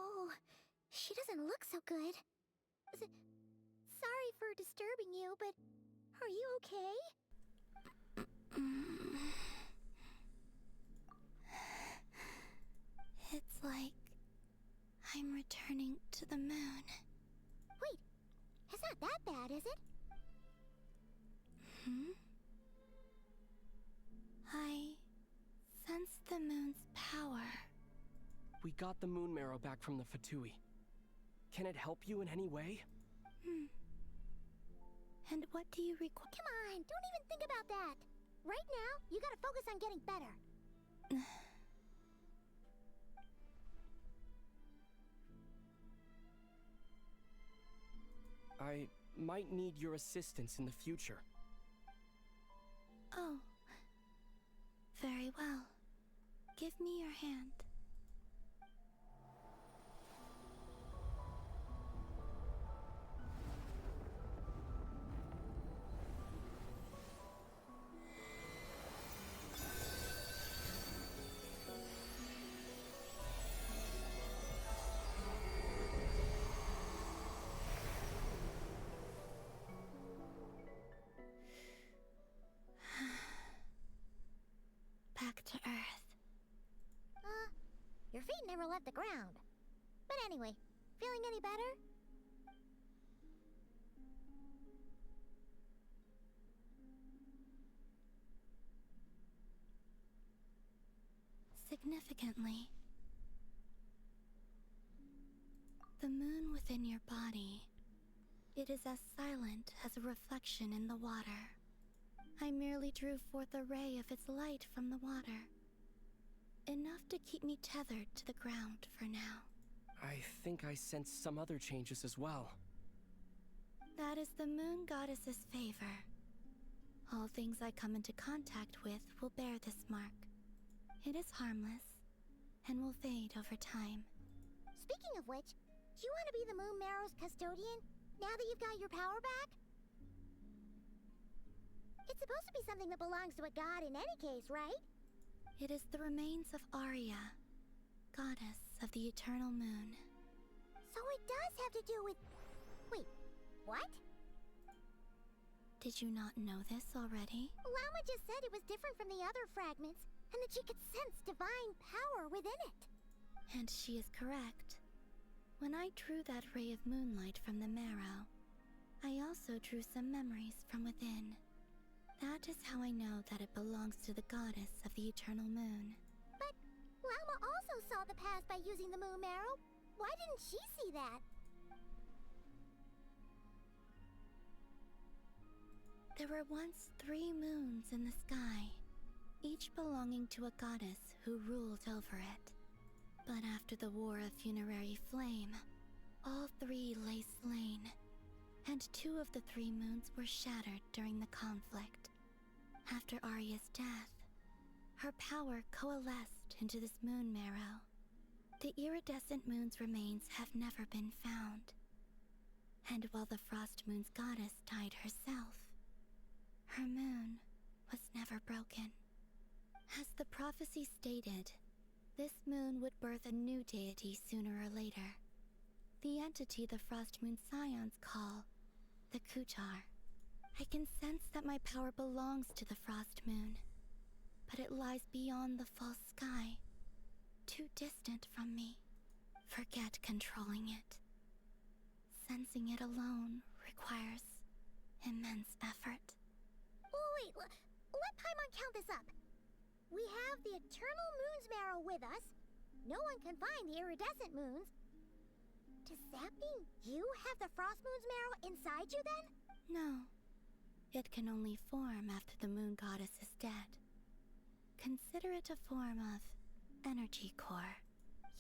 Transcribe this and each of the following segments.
Oh, she doesn't look so good. Sorry for disturbing you, but are you okay? It's like I'm returning to the moon. Wait, it's not that bad, is it? I sense the moon's power. We got the moon marrow back from the Fatui. Can it help you in any way? And what do you require? Come on, don't even think about that. Right now, you gotta focus on getting better. I might need your assistance in the future. Oh. Very well. Give me your hand. Back to Earth. Your feet never left the ground. But anyway, feeling any better? Significantly. The moon within your body. It is as silent as a reflection in the water. I merely drew forth a ray of its light from the water. Enough to keep me tethered to the ground for now. I think I sense some other changes as well. That is the moon goddess's favor. All things I come into contact with will bear this mark. It is harmless, and will fade over time. Speaking of which, do you want to be the moon marrow's custodian now that you've got your power back? It's supposed to be something that belongs to a god in any case, right? It is the remains of Arya, goddess of the eternal moon. So it does have to do with... Wait, what? Did you not know this already? Llama just said it was different from the other fragments, and that she could sense divine power within it. And she is correct. When I drew that ray of moonlight from the marrow, I also drew some memories from within. That is how I know that it belongs to the goddess of the eternal moon. But Llama also saw the past by using the moon marrow. Why didn't she see that? There were once 3 moons in the sky, each belonging to a goddess who ruled over it. But after the War of Funerary Flame, all 3 lay slain, and 2 of the 3 moons were shattered during the conflict. After Arya's death, her power coalesced into this moon marrow. The iridescent moon's remains have never been found. And while the Frost Moon's goddess died herself, her moon was never broken. As the prophecy stated, this moon would birth a new deity sooner or later. The entity the Frost Moon Scions call the Kutar. I can sense that my power belongs to the Frost Moon, but it lies beyond the false sky, too distant from me. Forget controlling it. Sensing it alone requires immense effort. Oh, wait, let Paimon count this up. We have the eternal moon's marrow with us. No one can find the iridescent moons. Does that mean you have the Frost Moon's marrow inside you then? No. It can only form after the moon goddess is dead. Consider it a form of energy core.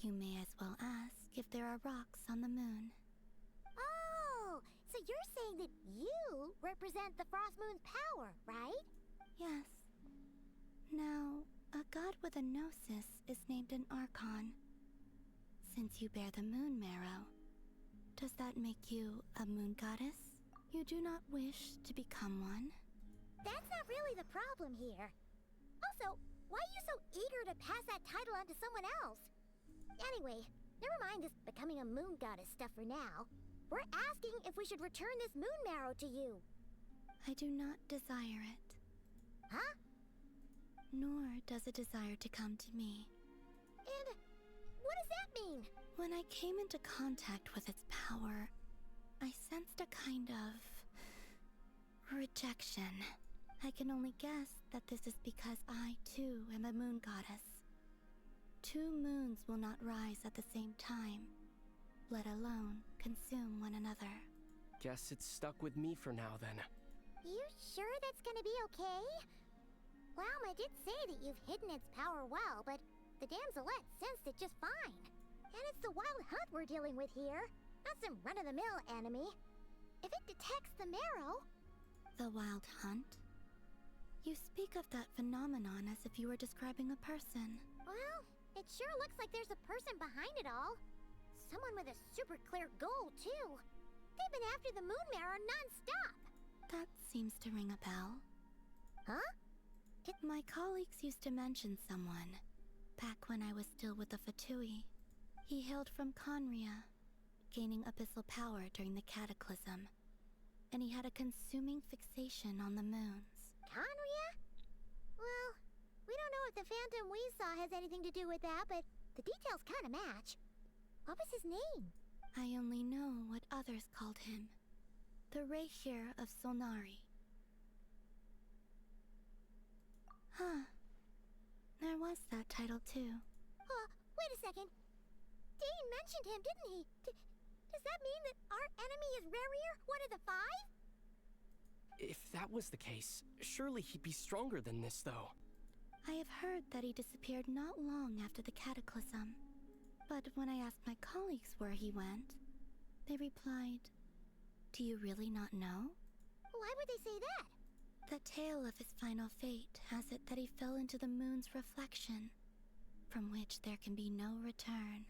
You may as well ask if there are rocks on the moon. Oh, so you're saying that you represent the Frost Moon's power, right? Yes. Now, a god with a gnosis is named an Archon. Since you bear the moon marrow, does that make you a moon goddess? You do not wish to become one? That's not really the problem here. Also, why are you so eager to pass that title on to someone else? Anyway, never mind this becoming a moon goddess stuff for now. We're asking if we should return this moon marrow to you. I do not desire it. Huh? Nor does it desire to come to me. And what does that mean? When I came into contact with its power, I sensed a kind of rejection. I can only guess that this is because I, too, am a moon goddess. 2 moons will not rise at the same time, let alone consume one another. Guess it's stuck with me for now then. You sure that's gonna be okay? Well, I did say that you've hidden its power well, but the damselette sensed it just fine. And it's the wild hunt we're dealing with here, not some run-of-the-mill enemy. If it detects the marrow... The wild hunt? You speak of that phenomenon as if you were describing a person. Well, it sure looks like there's a person behind it all. Someone with a super clear goal, too. They've been after the moon marrow non-stop. That seems to ring a bell. Huh? My colleagues used to mention someone, back when I was still with the Fatui. He hailed from Conria, gaining abyssal power during the Cataclysm, and he had a consuming fixation on the moons. Conria? Well, we don't know if the phantom we saw has anything to do with that, but the details kind of match. What was his name? I only know what others called him. The Reikir of Solnari. Huh. There was that title too. Wait a second. Dane mentioned him, didn't he? Does that mean that our enemy is Rerir, one of the 5? If that was the case, surely he'd be stronger than this, though. I have heard that he disappeared not long after the Cataclysm. But when I asked my colleagues where he went, they replied, "Do you really not know?" Why would they say that? The tale of his final fate has it that he fell into the moon's reflection, from which there can be no return.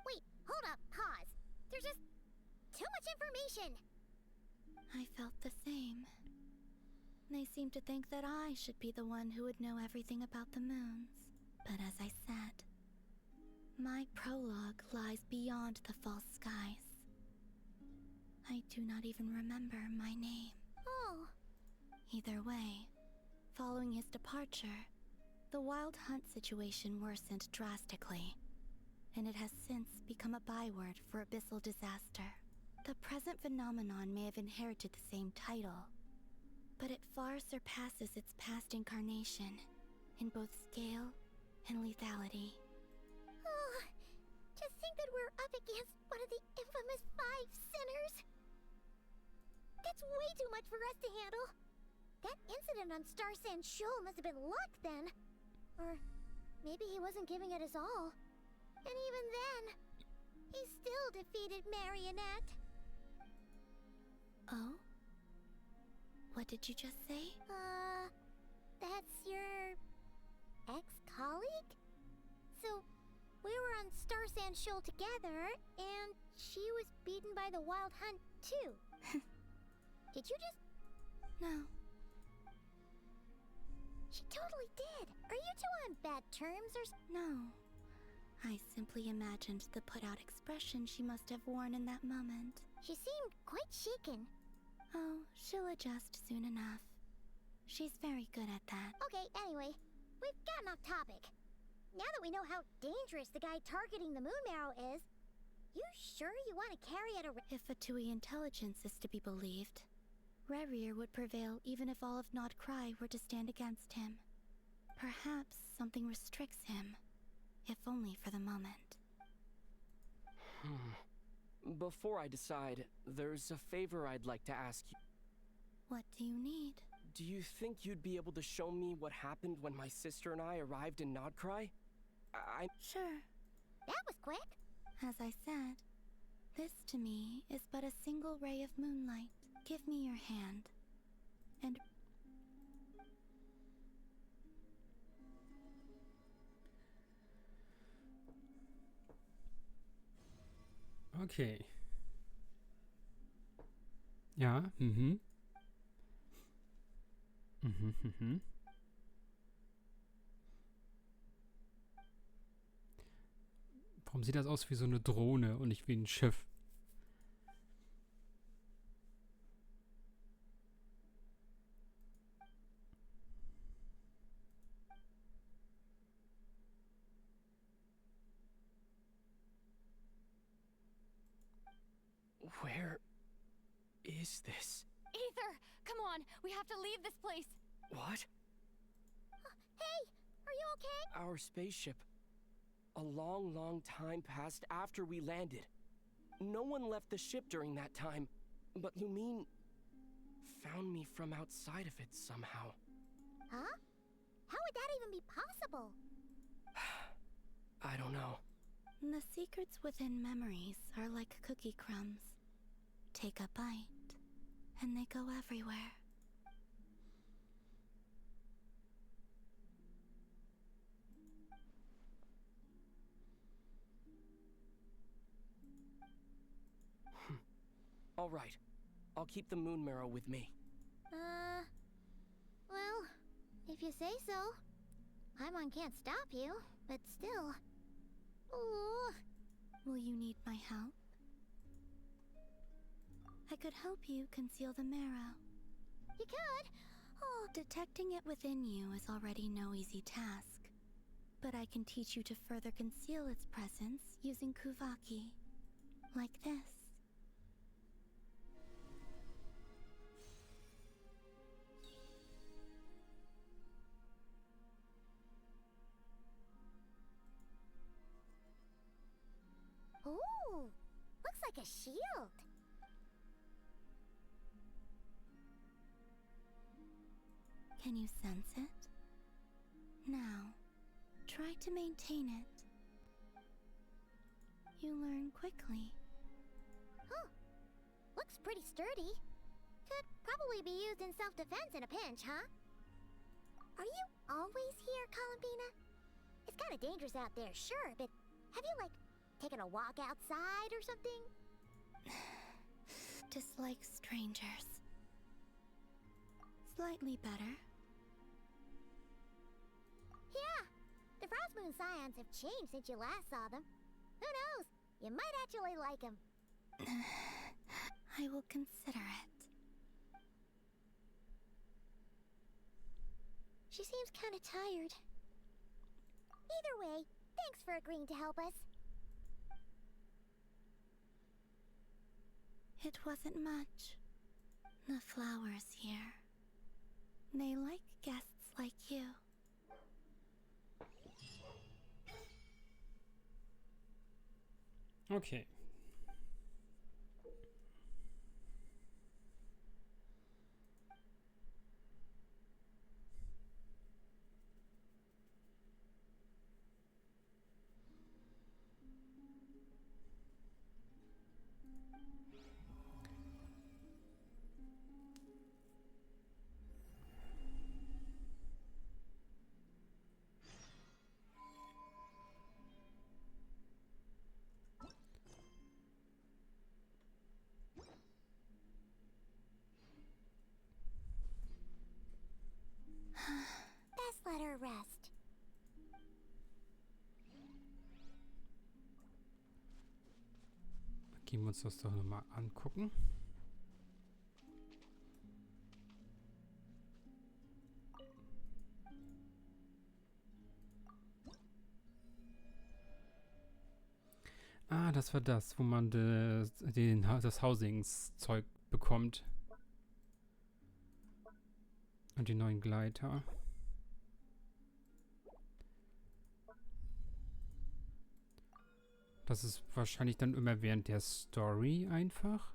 Wait, hold up, pause. There's just too much information. I felt the same. They seemed to think that I should be the one who would know everything about the moons. But as I said, my prologue lies beyond the false skies. I do not even remember my name. Oh. Either way, following his departure, the wild hunt situation worsened drastically, and it has since become a byword for abyssal disaster. The present phenomenon may have inherited the same title, but it far surpasses its past incarnation in both scale and lethality. Oh, to think that we're up against one of the infamous 5 sinners. That's way too much for us to handle. That incident on Star Sand Shoal must have been luck then. Or maybe he wasn't giving it his all. And even then, he still defeated Marionette. Oh? What did you just say? That's your ex-colleague? So, we were on Star Sand Shoal together, and she was beaten by the Wild Hunt, too. Did you just... No. She totally did. Are you two on bad terms or... No. I simply imagined the put-out expression she must have worn in that moment. She seemed quite shaken. Oh, she'll adjust soon enough. She's very good at that. Okay, anyway, we've gotten off topic. Now that we know how dangerous the guy targeting the moon marrow is, you sure you want to carry out a... If Fatui intelligence is to be believed, Rerir would prevail even if all of Nod-Krai were to stand against him. Perhaps something restricts him, if only for the moment. Before I decide, there's a favor I'd like to ask you. What do you need? Do you think you'd be able to show me what happened when my sister and I arrived in Nod-Krai? Sure. That was quick. As I said, this to me is but a single ray of moonlight. Give me your hand. And... Okay. Ja, Warum sieht das aus wie so eine Drohne und nicht wie ein Schiff? Where is this? Ether, come on. We have to leave this place. What? Hey, are you okay? Our spaceship. A long, long time passed after we landed. No one left the ship during that time, but Lumine found me from outside of it somehow. Huh? How would that even be possible? I don't know. The secrets within memories are like cookie crumbs. Take a bite, and they go everywhere. All right. I'll keep the moon marrow with me. Well, if you say so. Paimon can't stop you, but still. Ooh. Will you need my help? I could help you conceal the marrow. You could. Oh, Detecting it within you is already no easy task. But I can teach you to further conceal its presence using Kuvaki. Like this. ooh. Looks like a shield. Can you sense it? Now, try to maintain it. You learn quickly. Huh. Looks pretty sturdy. Could probably be used in self-defense in a pinch, huh? Are you always here, Columbina? It's kind of dangerous out there, sure, but have you, like, taken a walk outside or something? Dislike strangers. Slightly better. Yeah. The Frost Moon Scions have changed since you last saw them. Who knows? You might actually like them. I will consider it. She seems kind of tired. Either way, thanks for agreeing to help us. It wasn't much. The flowers here. They like guests like you. Okay. Best let her rest. Gehen wir uns das doch nochmal angucken. Ah, das war das, wo man das Hausingszeug bekommt. Und die neuen Gleiter. Das ist wahrscheinlich dann immer während der Story einfach.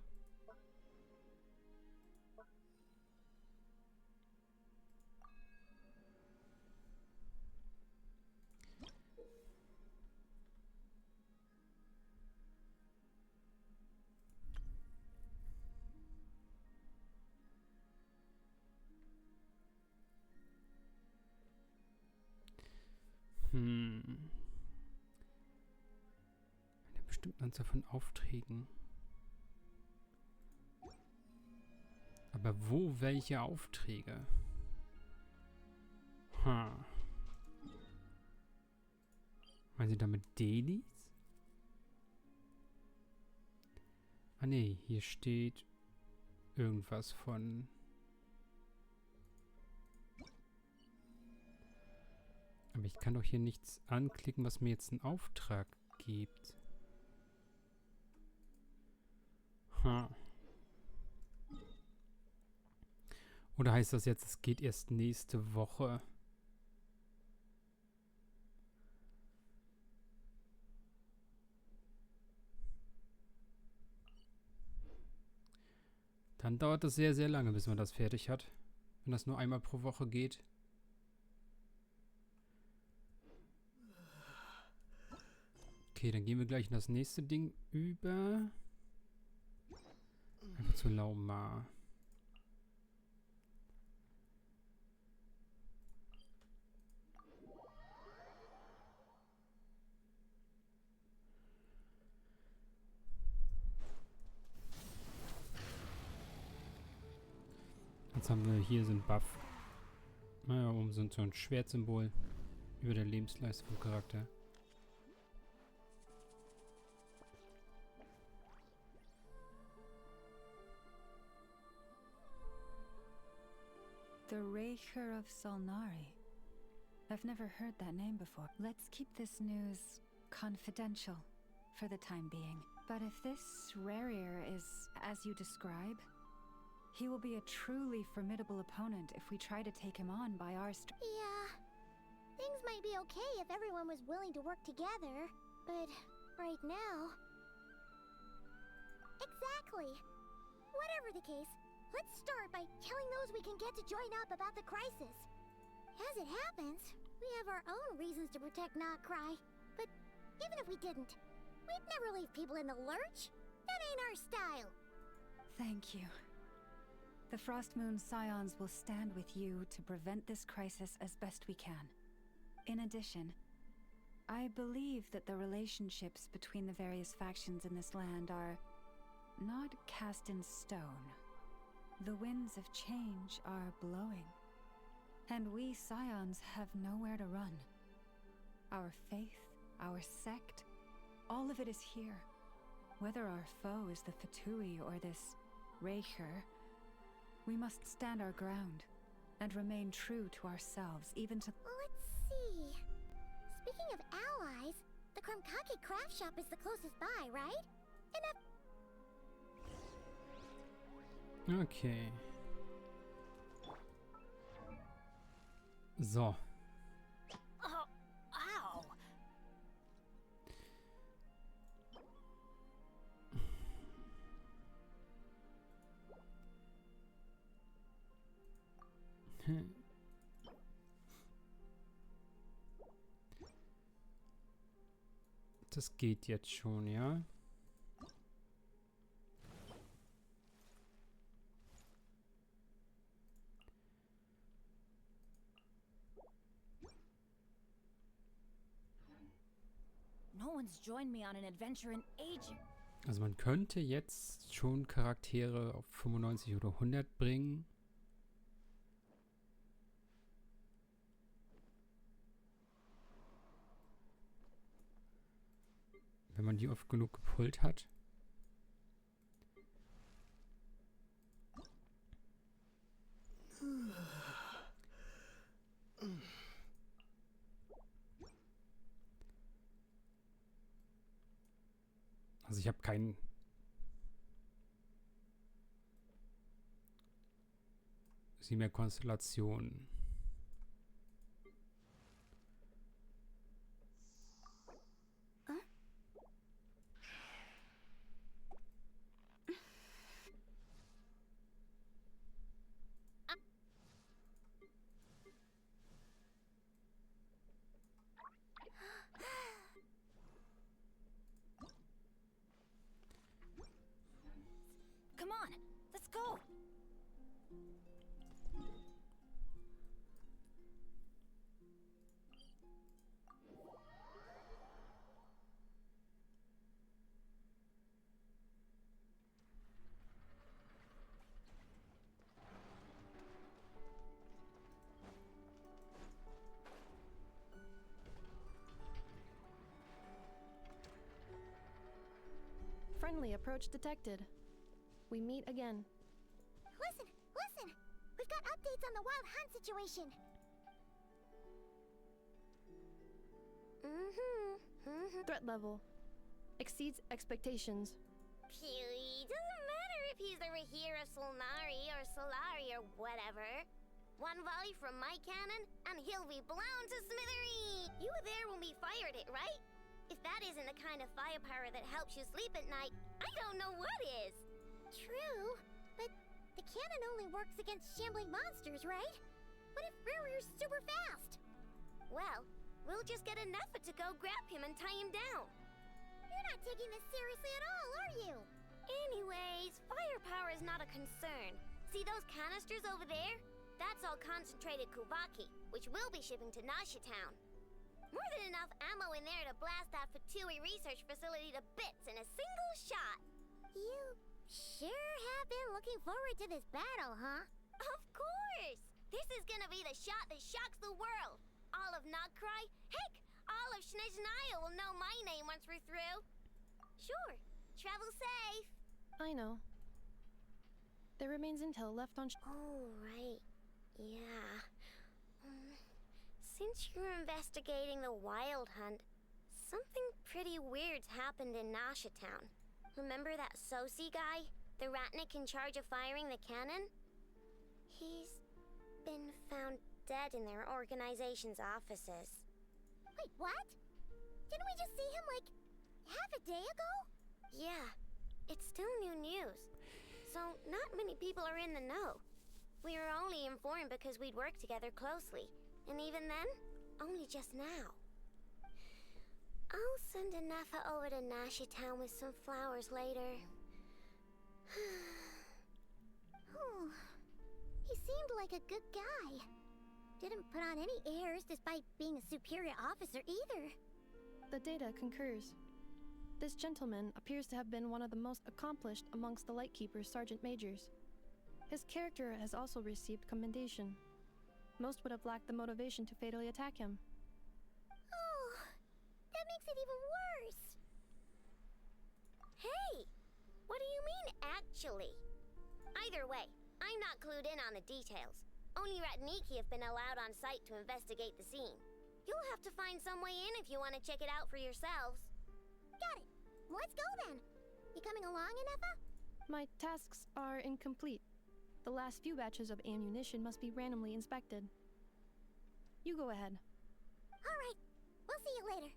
Eine bestimmte Anzahl von Aufträgen. Aber wo welche Aufträge? Meinen Sie damit Dailies? Ah nee, hier steht irgendwas von... Aber ich kann doch hier nichts anklicken, was mir jetzt einen Auftrag gibt. Ha. Oder heißt das jetzt, es geht erst nächste Woche? Dann dauert das sehr, sehr lange, bis man das fertig hat. Wenn das nur einmal pro Woche geht. Okay, dann gehen wir gleich in das nächste Ding über. Einfach zu Lauma. Jetzt haben wir hier so einen Buff. Naja, oben sind so ein Schwertsymbol über der Lebensleiste vom Charakter. The Raker of Solnari. I've never heard that name before. Let's keep this news confidential for the time being. But if this Rarier is as you describe, he will be a truly formidable opponent if we try to take him on by our Yeah. Things might be okay if everyone was willing to work together, but right now... Exactly. Whatever the case, let's start by telling those we can get to join up about the crisis. As it happens, we have our own reasons to protect Nod-Krai. But even if we didn't, we'd never leave people in the lurch. That ain't our style. Thank you. The Frost Moon Scions will stand with you to prevent this crisis as best we can. In addition, I believe that the relationships between the various factions in this land are not cast in stone. The winds of change are blowing, and we Scions have nowhere to run. Our faith, our sect, all of it is here. Whether our foe is the Fatui or this Raker, we must stand our ground and remain true to ourselves, even to... Let's see. Speaking of allies, the Krumkake craft shop is the closest by, right? And Okay. So. Oh, ow! Das geht jetzt schon, ja? No one's joined me on an adventure in ages. Also man könnte jetzt schon Charaktere auf 95 oder 100 bringen. Wenn man die oft genug gepullt hat. Also ich habe keinen... Sie mehr Konstellationen. Come on, let's go. Friendly approach detected. We meet again. Listen, listen! We've got updates on the wild hunt situation. Threat level exceeds expectations. Phew, doesn't matter if he's the Rahira Solnari or Solari or whatever. One volley from my cannon, and he'll be blown to smithereens! You were there when we fired it, right? If that isn't the kind of firepower that helps you sleep at night, I don't know what is! True, but the cannon only works against shambling monsters, right? What if Riri's super fast? Well, we'll just get an effort to go grab him and tie him down. You're not taking this seriously at all, are you? Anyways, firepower is not a concern. See those canisters over there? That's all concentrated Kuvaki, which we'll be shipping to Nasha Town. More than enough ammo in there to blast that Fatui research facility to bits in a single shot. You sure have been looking forward to this battle, huh? Of course! This is gonna be the shot that shocks the world. All of Nod-Krai, heck, all of chinesischen will know my name once we're through. Sure, travel safe. I know. There remains intel left on. Oh, right. Yeah. Since you're investigating the wild hunt, something pretty weird's happened in Nasha Town. Remember that Sosi guy? The ratnik in charge of firing the cannon? He's been found dead in their organization's offices. Wait, what? Didn't we just see him, like, half a day ago? Yeah, it's still new news. So, not many people are in the know. We were only informed because we'd worked together closely. And even then, only just now. I'll send Anafa over to Nasha Town with some flowers later. Oh, he seemed like a good guy. Didn't put on any airs despite being a superior officer either. The data concurs. This gentleman appears to have been one of the most accomplished amongst the Lightkeeper's Sergeant Majors. His character has also received commendation. Most would have lacked the motivation to fatally attack him. Oh, that makes it even worse. Hey, what do you mean, actually? Either way, I'm not clued in on the details. Only Ratniki have been allowed on site to investigate the scene. You'll have to find some way in if you want to check it out for yourselves. Got it. Let's go then. You coming along, Anafa? My tasks are incomplete. The last few batches of ammunition must be randomly inspected. You go ahead. All right. We'll see you later.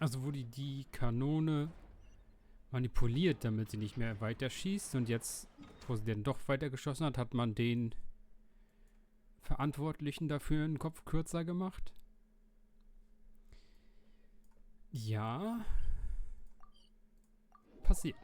Also wurde die Kanone manipuliert, damit sie nicht mehr weiterschießt. Und jetzt, wo sie dann doch weitergeschossen hat, hat man den Verantwortlichen dafür den Kopf kürzer gemacht. Ja. Passiert.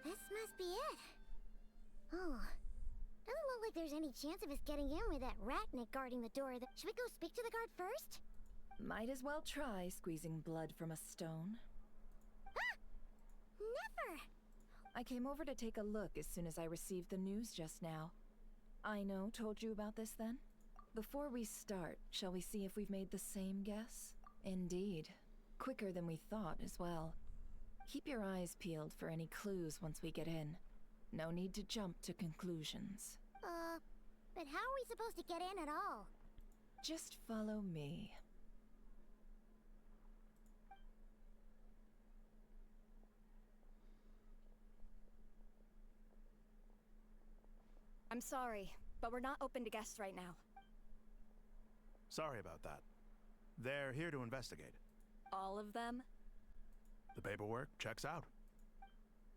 This must be it. Oh, doesn't look like there's any chance of us getting in with that ratnik guarding the door. Should we go speak to the guard first? Might as well try squeezing blood from a stone. Ah! Never! I came over to take a look as soon as I received the news just now. Aino told you about this then? Before we start, shall we see if we've made the same guess? Indeed. Quicker than we thought as well. Keep your eyes peeled for any clues once we get in. No need to jump to conclusions. But how are we supposed to get in at all? Just follow me. I'm sorry, but we're not open to guests right now. Sorry about that. They're here to investigate. All of them? The paperwork checks out.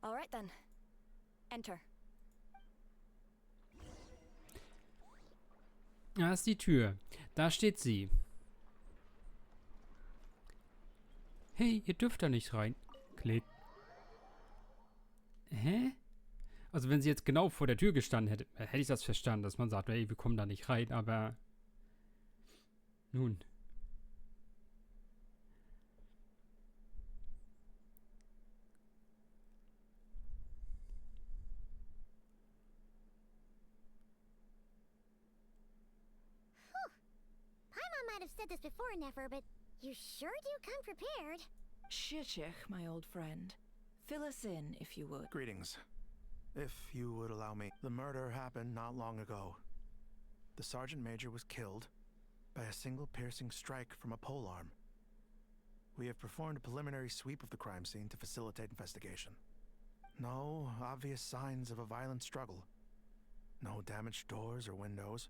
All right then. Enter. Da ist die Tür. Da steht sie. Hey, ihr dürft da nicht rein. Klick. Hä? Also wenn sie jetzt genau vor der Tür gestanden hätte, hätte ich das verstanden, dass man sagt, hey, wir kommen da nicht rein, aber nun. Paimon might have said this before, Nefer, but you sure do come prepared. Shishich, my old friend. Fill us in, if you would. Greetings. If you would allow me, the murder happened not long ago. The Sergeant Major was killed by a single piercing strike from a polearm. We have performed a preliminary sweep of the crime scene to facilitate investigation. No obvious signs of a violent struggle. No damaged doors or windows.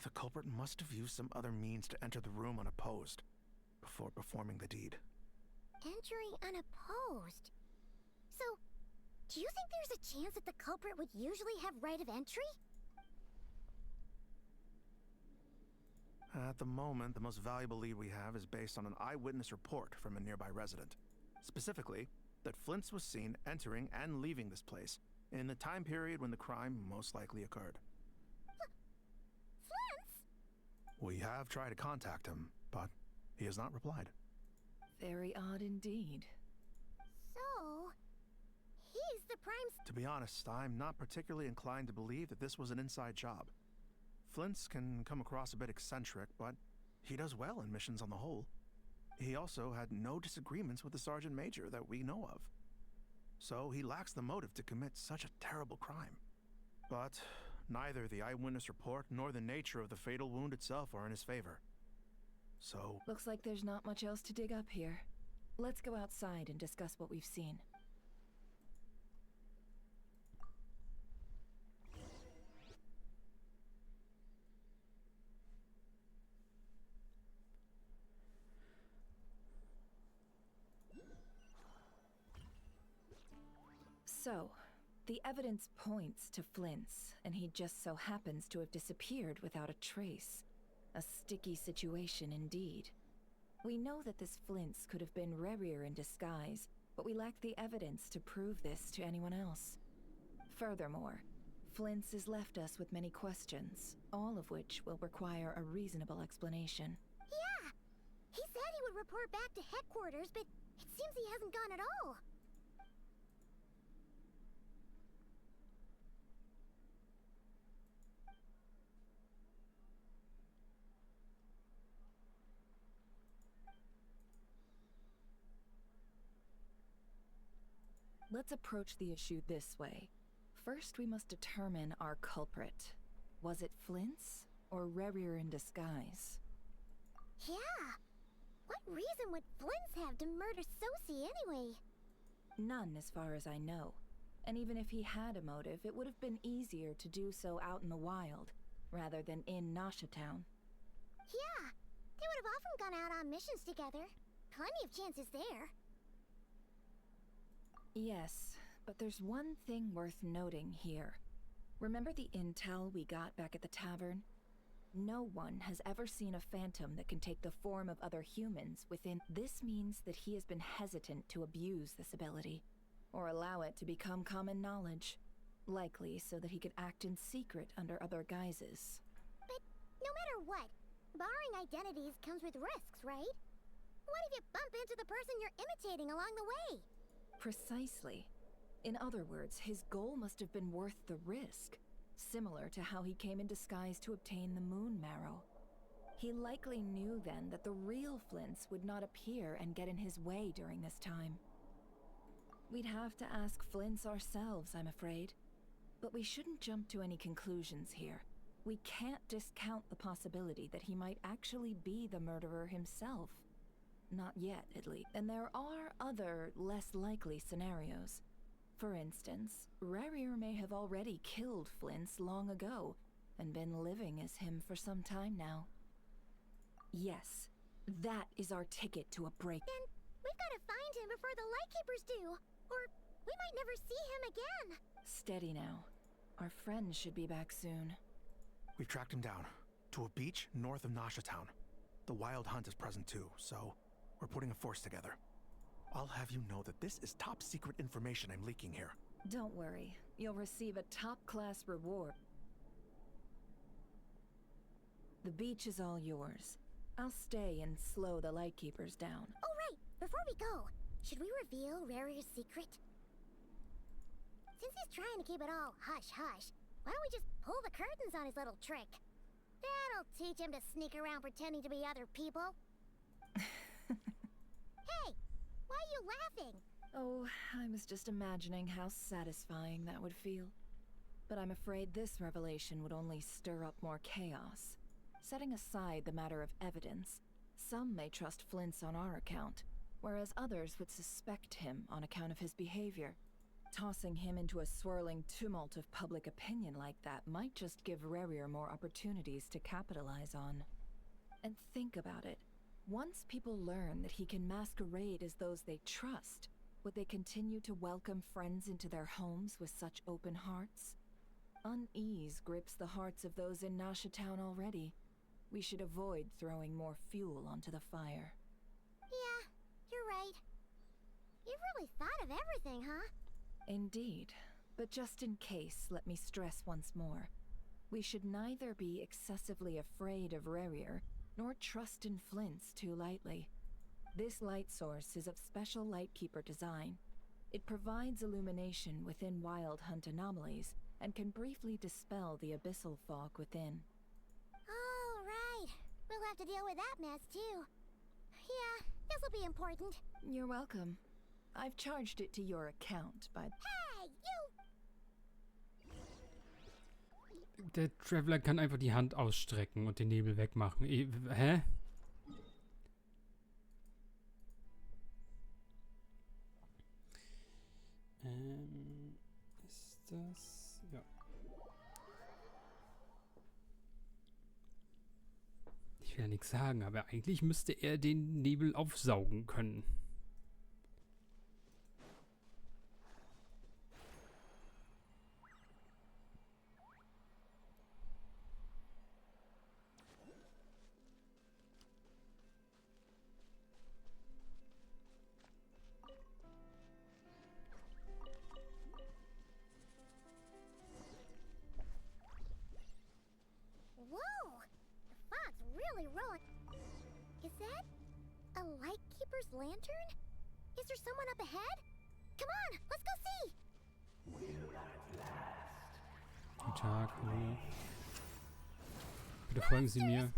The culprit must have used some other means to enter the room unopposed before performing the deed. Entering unopposed. So, do you think there's a chance that the culprit would usually have right of entry? At the moment, the most valuable lead we have is based on an eyewitness report from a nearby resident. Specifically, that Flint's was seen entering and leaving this place in the time period when the crime most likely occurred. Flint's? We have tried to contact him, but he has not replied. Very odd indeed. So, he's the prime... To be honest, I'm not particularly inclined to believe that this was an inside job. Flint's can come across a bit eccentric, but he does well in missions on the whole. He also had no disagreements with the Sergeant Major that we know of. So he lacks the motive to commit such a terrible crime. But neither the eyewitness report nor the nature of the fatal wound itself are in his favor. So... Looks like there's not much else to dig up here. Let's go outside and discuss what we've seen. So, the evidence points to Flint's, and he just so happens to have disappeared without a trace. A sticky situation indeed. We know that this Flint's could have been Rerir in disguise, but we lack the evidence to prove this to anyone else. Furthermore, Flint's has left us with many questions, all of which will require a reasonable explanation. Yeah! He said he would report back to headquarters, but it seems he hasn't gone at all. Let's approach the issue this way. First, we must determine our culprit. Was it Flint's or Rerir in disguise? Yeah! What reason would Flint's have to murder Sosie anyway? None, as far as I know. And even if he had a motive, it would have been easier to do so out in the wild, rather than in Nasha Town. Yeah, they would have often gone out on missions together. Plenty of chances there. Yes, but there's one thing worth noting here. Remember the intel we got back at the tavern? No one has ever seen a phantom that can take the form of other humans within... This means that he has been hesitant to abuse this ability, or allow it to become common knowledge. Likely so that he could act in secret under other guises. But no matter what, barring identities comes with risks, right? What if you bump into the person you're imitating along the way? Precisely. In other words, his goal must have been worth the risk, similar to how he came in disguise to obtain the moon marrow. He likely knew then that the real Flint's would not appear and get in his way during this time. We'd have to ask Flint's ourselves, I'm afraid. But we shouldn't jump to any conclusions here. We can't discount the possibility that he might actually be the murderer himself. Not yet, at least. And there are other, less likely scenarios. For instance, Rerir may have already killed Flint's long ago, and been living as him for some time now. Yes, that is our ticket to a break. Then we've got to find him before the Lightkeepers do, or we might never see him again. Steady now. Our friend should be back soon. We've tracked him down to a beach north of Nasha Town. The Wild Hunt is present too, so We're putting a force together. I'll have you know that this is top secret information I'm leaking here. Don't worry. You'll receive a top-class reward. The beach is all yours. I'll stay and slow the Lightkeepers down. Oh, right! Before we go, should we reveal Rarier's secret? Since he's trying to keep it all hush-hush, why don't we just pull the curtains on his little trick? That'll teach him to sneak around pretending to be other people. Hey! Why are you laughing? Oh, I was just imagining how satisfying that would feel. But I'm afraid this revelation would only stir up more chaos. Setting aside the matter of evidence, some may trust Flint's on our account, whereas others would suspect him on account of his behavior. Tossing him into a swirling tumult of public opinion like that might just give Rarier more opportunities to capitalize on. And think about it. Once people learn that he can masquerade as those they trust, would they continue to welcome friends into their homes with such open hearts? Unease grips the hearts of those in Nasha Town already. We should avoid throwing more fuel onto the fire. Yeah, you're right. You've really thought of everything, huh? Indeed. But just in case, let me stress once more. We should neither be excessively afraid of Rarier, nor trust in Flint's too lightly. This light source is of special Lightkeeper design. It provides illumination within Wild Hunt anomalies, and can briefly dispel the abyssal fog within. Oh, right. We'll have to deal with that mess, too. Yeah, this'll be important. You're welcome. I've charged it to your account, but... Hey, you! Der Traveler kann einfach die Hand ausstrecken und den Nebel wegmachen. Hä? Ist das... Ja. Ich will ja nichts sagen, aber eigentlich müsste er den Nebel aufsaugen können. Whoa! The fog's really rolling. Is that a Lightkeeper's lantern? Is there someone up ahead? Come on, let's go see! Guten Tag, hallo. Bitte folgen Sie mir.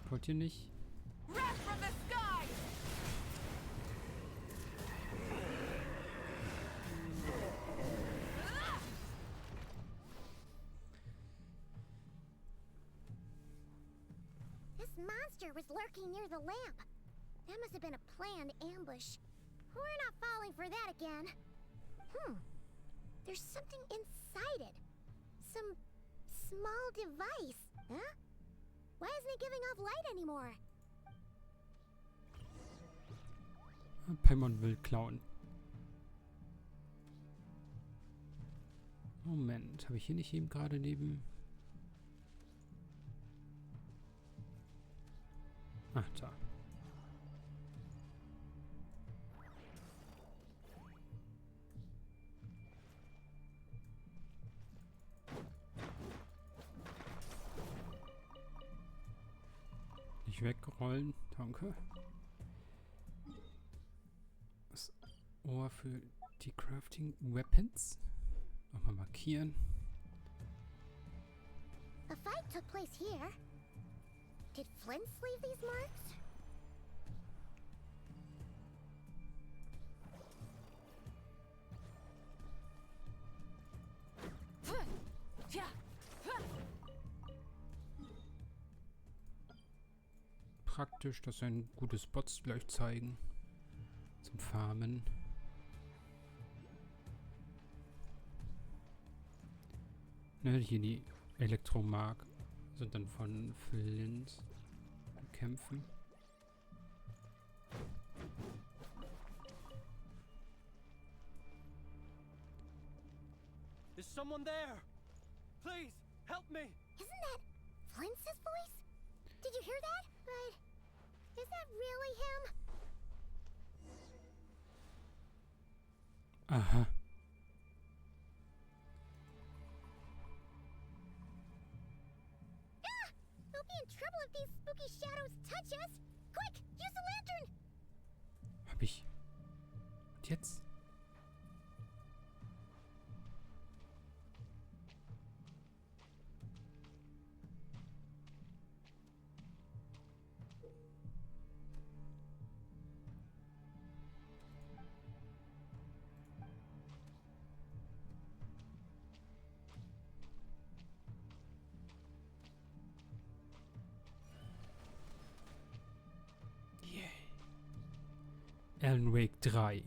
Wollt ihr nicht? This monster was lurking near the lamp. That must have been a planned ambush. We're not falling for that again. There's something inside it. Some small device. Huh? Why isn't it giving off light anymore? Paimon will klauen. Moment, habe ich hier nicht eben gerade neben... Ach, da. Nicht wegrollen, danke. Das Ohr für die Crafting Weapons. Nochmal markieren. A fight took place here. Did Flint leave these marks? Praktisch, dass ein gute Spots gleich zeigen. Zum Farmen. Ne, hier die Elektromark sind dann von Flint kämpfen. Is someone there? Please, help me! Isn't that Flintz's voice? Did you hear that? But is that really him? Aha. Ah! We'll be in trouble if these spooky shadows touch us. Quick, use the lantern. Hab ich. Und jetzt? Alan Wake 3.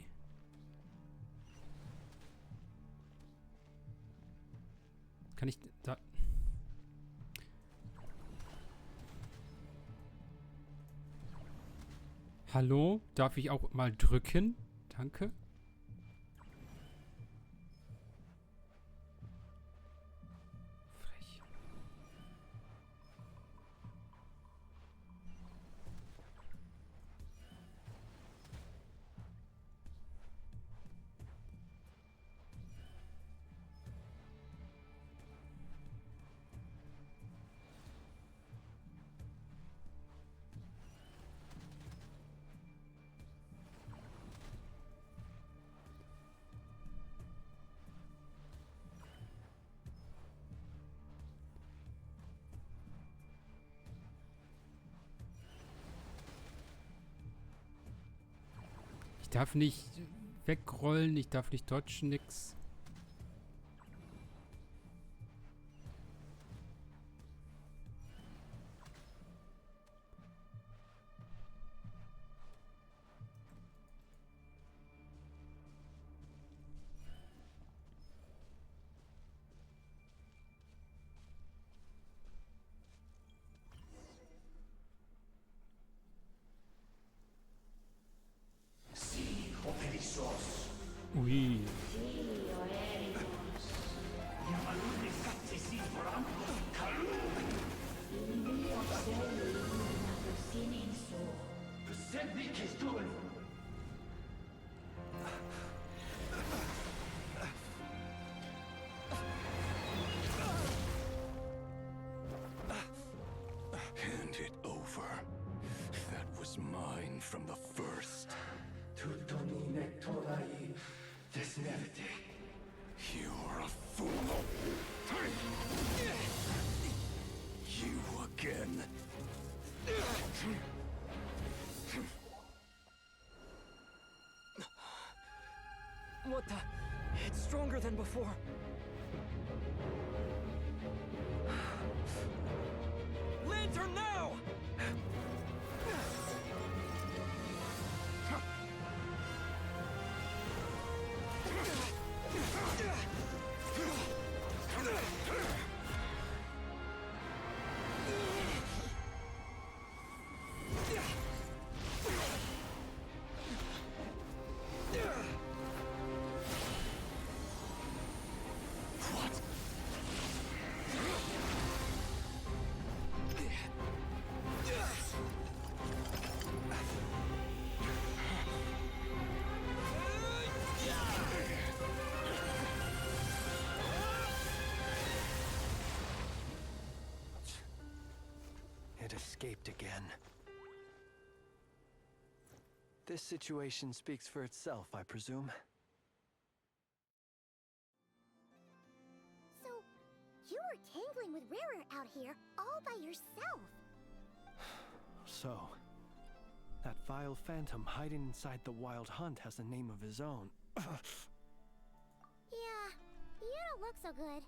Kann ich da... Hallo? Darf ich auch mal drücken? Danke. Frech. Ich darf nicht wegrollen, ich darf nicht dodgen, nix. Ui. Hand it over. That was mine from the first. You're a fool. You again. What the? It's stronger than before. Lantern now! It escaped again. This situation speaks for itself, I presume. So, you were tangling with Rarer out here all by yourself. So, that vile phantom hiding inside the Wild Hunt has a name of his own. Yeah, you don't look so good.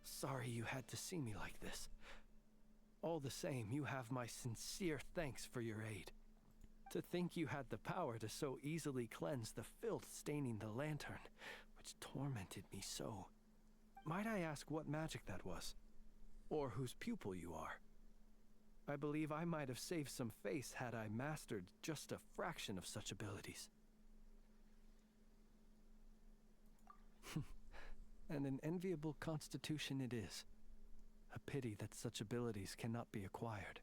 Sorry you had to see me like this. All the same, you have my sincere thanks for your aid. To think you had the power to so easily cleanse the filth staining the lantern, which tormented me so. Might I ask what magic that was? Or whose pupil you are? I believe I might have saved some face had I mastered just a fraction of such abilities. and an enviable constitution it is. A pity that such abilities cannot be acquired.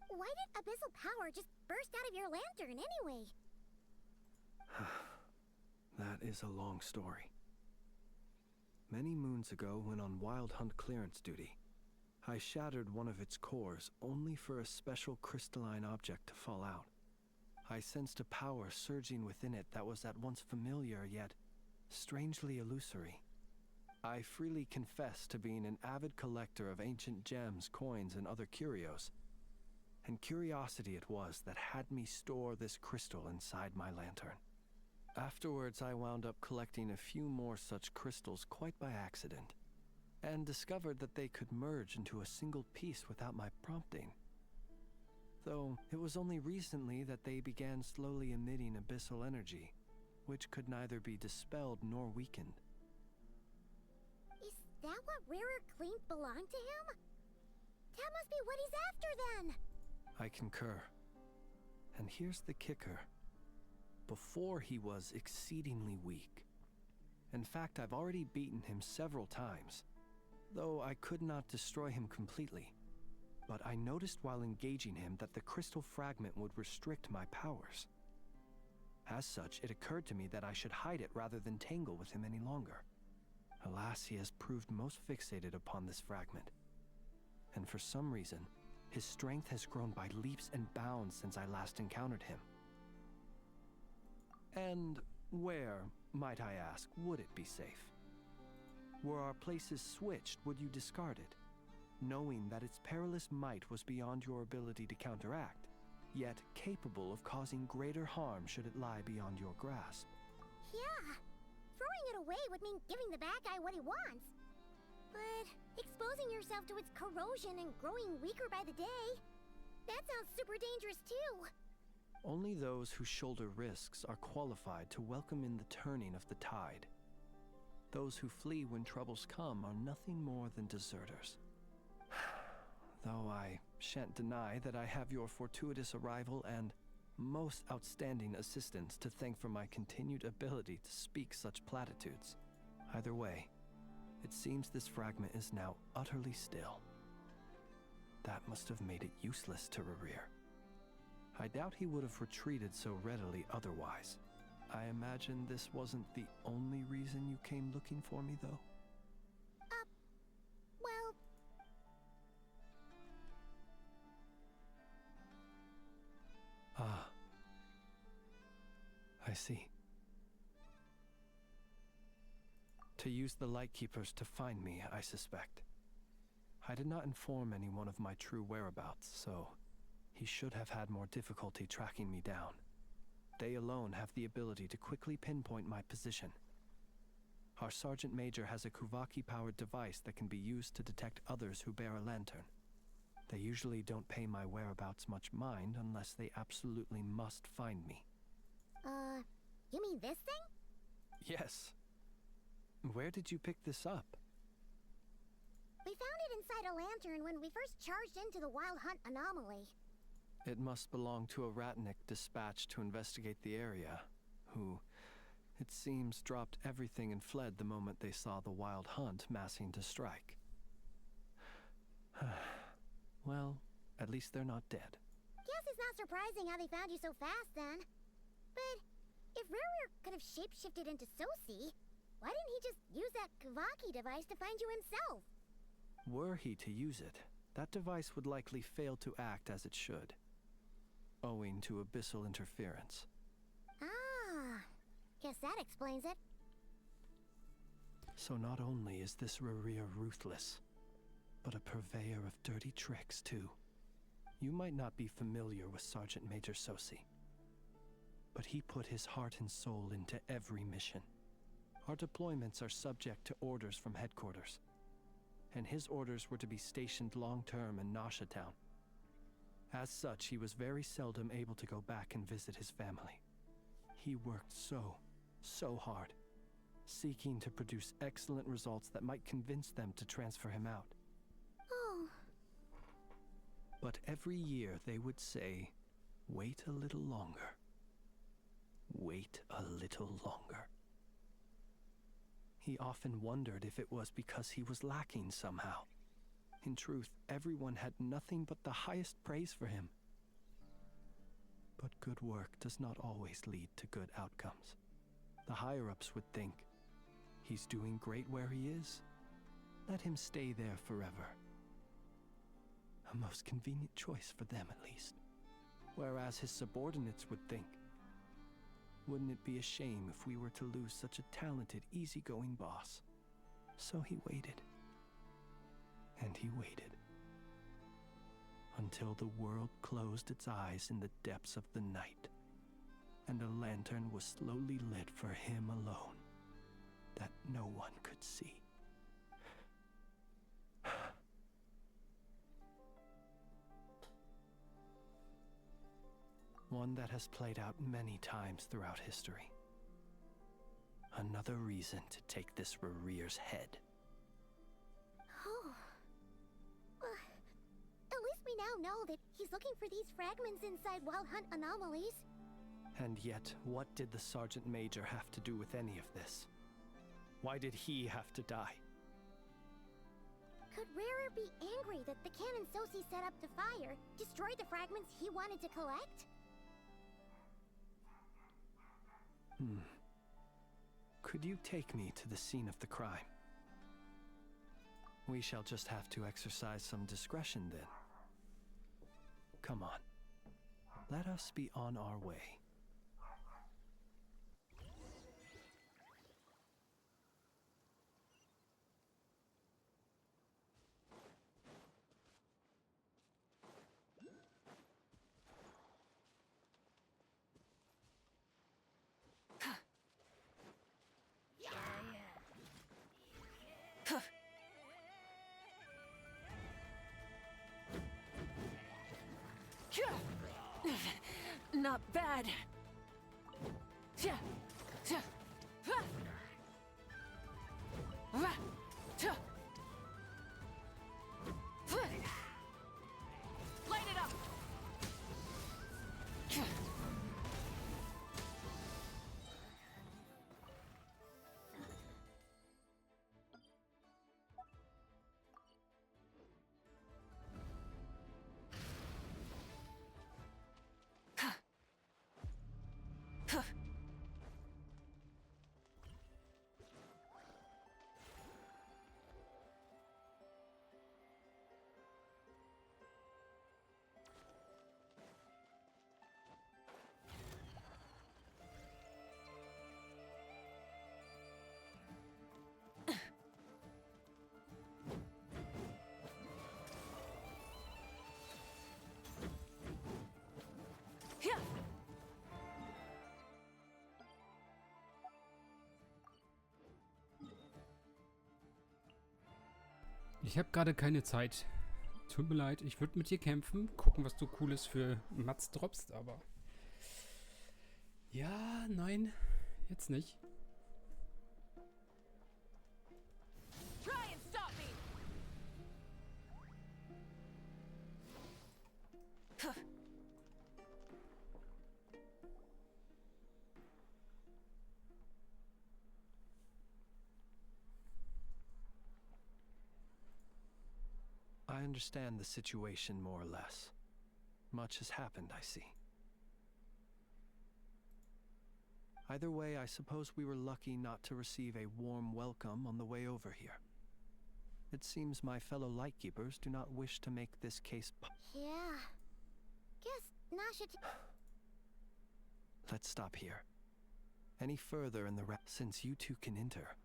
Why did abyssal power just burst out of your lantern anyway? That is a long story. Many moons ago, when on wild hunt clearance duty, I shattered one of its cores only for a special crystalline object to fall out. I sensed a power surging within it that was at once familiar yet strangely illusory. I freely confess to being an avid collector of ancient gems, coins, and other curios. And curiosity it was that had me store this crystal inside my lantern. Afterwards, I wound up collecting a few more such crystals quite by accident, and discovered that they could merge into a single piece without my prompting. Though it was only recently that they began slowly emitting abyssal energy, which could neither be dispelled nor weakened. Is that what Rarer claimed belonged to him? That must be what he's after then! I concur. And here's the kicker. Before, he was exceedingly weak. In fact, I've already beaten him several times, though I could not destroy him completely. But I noticed while engaging him that the crystal fragment would restrict my powers. As such, it occurred to me that I should hide it rather than tangle with him any longer. Alas, he has proved most fixated upon this fragment. And for some reason, his strength has grown by leaps and bounds since I last encountered him. And where, might I ask, would it be safe? Were our places switched, would you discard it, knowing that its perilous might was beyond your ability to counteract, yet capable of causing greater harm should it lie beyond your grasp? Yeah, throwing it away would mean giving the bad guy what he wants. But exposing yourself to its corrosion and growing weaker by the day, that sounds super dangerous too. Only those who shoulder risks are qualified to welcome in the turning of the tide. Those who flee when troubles come are nothing more than deserters. Though I shan't deny that I have your fortuitous arrival and most outstanding assistance to thank for my continued ability to speak such platitudes. Either way, it seems this fragment is now utterly still. That must have made it useless to Rarir. I doubt he would have retreated so readily otherwise. I imagine this wasn't the only reason you came looking for me, though? Well... Ah. I see. To use the Lightkeepers to find me, I suspect. I did not inform anyone of my true whereabouts, so he should have had more difficulty tracking me down. They alone have the ability to quickly pinpoint my position. Our Sergeant Major has a Kuvaki-powered device that can be used to detect others who bear a lantern. They usually don't pay my whereabouts much mind unless they absolutely must find me. You mean this thing? Yes. Where did you pick this up? We found it inside a lantern when we first charged into the Wild Hunt anomaly. It must belong to a Ratnik dispatched to investigate the area, who, it seems, dropped everything and fled the moment they saw the Wild Hunt massing to strike. Well, at least they're not dead. Guess it's not surprising how they found you so fast, then. But if Rarir could have shapeshifted into Sosi, why didn't he just use that Kuvaki device to find you himself? Were he to use it, that device would likely fail to act as it should, owing to abyssal interference. Ah, guess that explains it. So not only is this Rarir ruthless, but a purveyor of dirty tricks, too. You might not be familiar with Sergeant Major Sosi, but he put his heart and soul into every mission. Our deployments are subject to orders from headquarters, and his orders were to be stationed long-term in Nasha Town. As such, he was very seldom able to go back and visit his family. He worked so hard, seeking to produce excellent results that might convince them to transfer him out. Oh. But every year they would say, "Wait a little longer. Wait a little longer." He often wondered if it was because he was lacking somehow. In truth, everyone had nothing but the highest praise for him. But good work does not always lead to good outcomes. The higher-ups would think, he's doing great where he is. Let him stay there forever. A most convenient choice for them, at least. Whereas his subordinates would think, wouldn't it be a shame if we were to lose such a talented, easygoing boss? So he waited. And he waited. Until the world closed its eyes in the depths of the night, and a lantern was slowly lit for him alone, that no one could see. One that has played out many times throughout history. Another reason to take this Rerere's head. Oh. Well, at least we now know that he's looking for these fragments inside Wild Hunt anomalies. And yet, what did the Sergeant Major have to do with any of this? Why did he have to die? Could Rerer be angry that the cannon Sosi set up to fire destroyed the fragments he wanted to collect? Could you take me to the scene of the crime? We shall just have to exercise some discretion then. Come on. Let us be on our way. Not bad. Light it up. Ich habe gerade keine Zeit. Tut mir leid, ich würde mit dir kämpfen. Gucken, was du Cooles für Mats droppst, aber... Ja, nein, jetzt nicht. Try and stop me. I understand the situation more or less. Much has happened, I see. Either way, I suppose we were lucky not to receive a warm welcome on the way over here. It seems my fellow Lightkeepers do not wish to make this case Yeah. Guess Nasha... Let's stop here. Any further in the since you two can enter,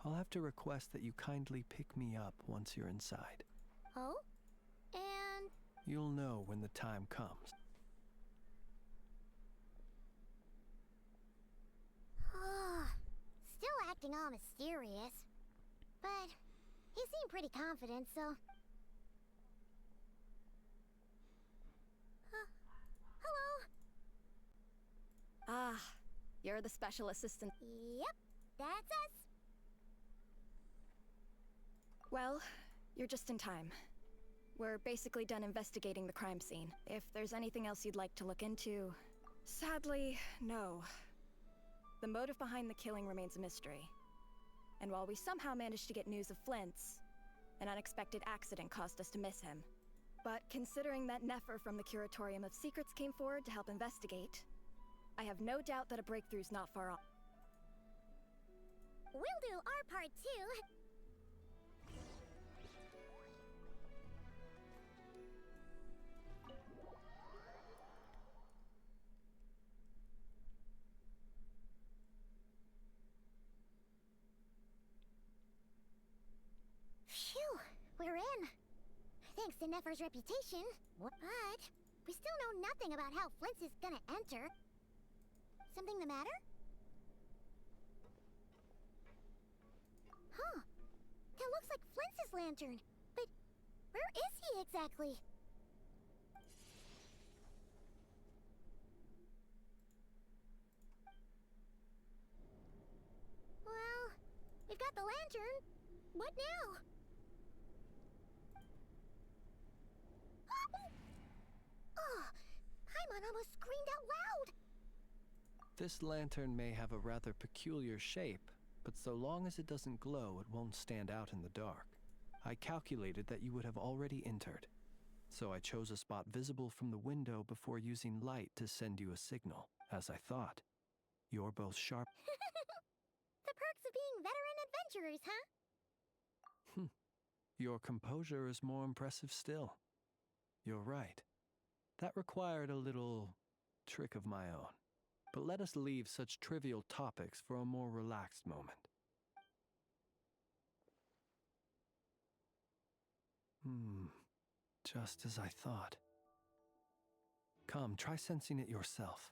I'll have to request that you kindly pick me up once you're inside. Oh? And... You'll know when the time comes. Still acting all mysterious. But he seemed pretty confident, so... Hello? Ah, you're the special assistant. Yep, that's us. Well, you're just in time. We're basically done investigating the crime scene. If there's anything else you'd like to look into... Sadly, no. The motive behind the killing remains a mystery. And while we somehow managed to get news of Flint's, an unexpected accident caused us to miss him. But considering that Nefer from the Curatorium of Secrets came forward to help investigate, I have no doubt that a breakthrough's not far off. We'll do our part too. Phew, we're in. Thanks to Nefer's reputation. But we still know nothing about how Flint's is gonna enter. Something the matter? Huh. That looks like Flint's lantern. But where is he exactly? Well, we've got the lantern. What now? Oh, Paimon almost screamed out loud. This lantern may have a rather peculiar shape, but so long as it doesn't glow, it won't stand out in the dark. I calculated that you would have already entered, so I chose a spot visible from the window before using light to send you a signal, as I thought. You're both sharp. The perks of being veteran adventurers, huh? Your composure is more impressive still. You're right. That required a little trick of my own. But let us leave such trivial topics for a more relaxed moment. Just as I thought. Come, try sensing it yourself.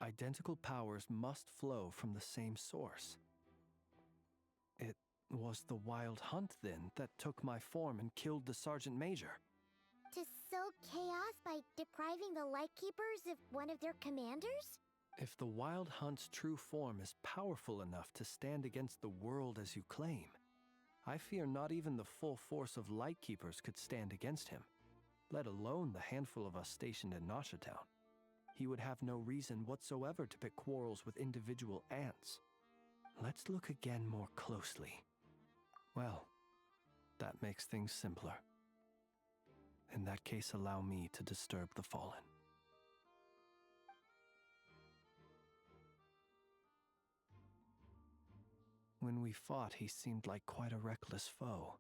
Identical powers must flow from the same source. It was the wild hunt, then, that took my form and killed the Sergeant Major. To sow chaos by depriving the Lightkeepers of one of their commanders? If the wild hunt's true form is powerful enough to stand against the world as you claim, I fear not even the full force of Lightkeepers could stand against him, let alone the handful of us stationed in Nasha Town. He would have no reason whatsoever to pick quarrels with individual ants. Let's look again more closely. Well, that makes things simpler. In that case, allow me to disturb the fallen. When we fought, he seemed like quite a reckless foe.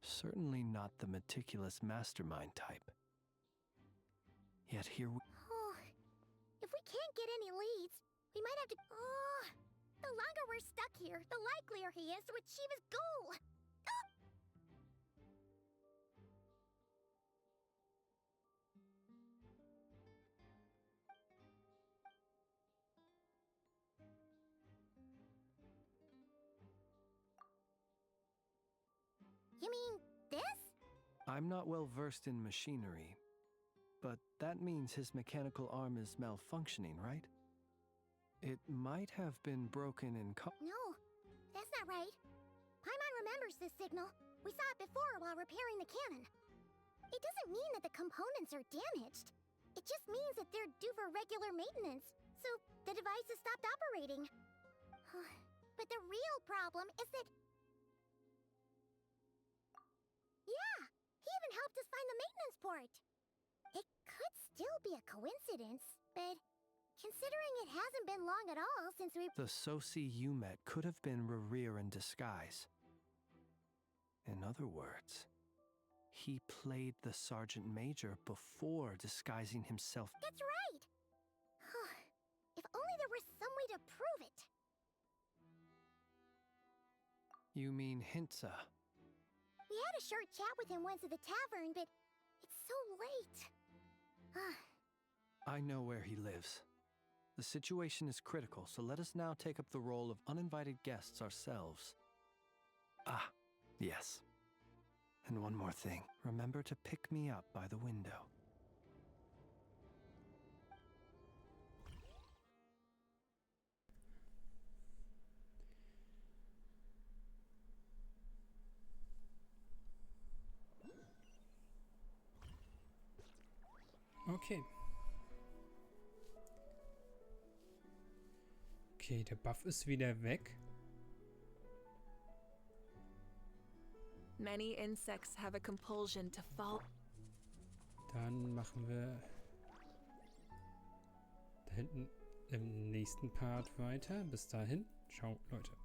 Certainly not the meticulous mastermind type. Yet here we... Oh, if we can't get any leads, we might have to... Oh, the longer we're stuck here, the likelier he is to achieve his goal. Ah! You mean this? I'm not well versed in machinery, but that means his mechanical arm is malfunctioning, right? It might have been broken in No, that's not right. Paimon remembers this signal. We saw it before while repairing the cannon. It doesn't mean that the components are damaged. It just means that they're due for regular maintenance, so the device has stopped operating. But the real problem is that... Yeah, he even helped us find the maintenance port. It could still be a coincidence, but considering it hasn't been long at all since we... The Soci you met could have been Rerir in disguise. In other words, he played the Sergeant Major before disguising himself. That's right! If only there was some way to prove it. You mean Hintsa? We had a short chat with him once at the tavern, but it's so late. I know where he lives. The situation is critical, so let us now take up the role of uninvited guests ourselves. Ah, yes. And one more thing. Remember to pick me up by the window. Okay. Okay, der Buff ist wieder weg. Many insects have a compulsion to fall. Dann machen wir da hinten im nächsten Part weiter. Bis dahin. Ciao, Leute.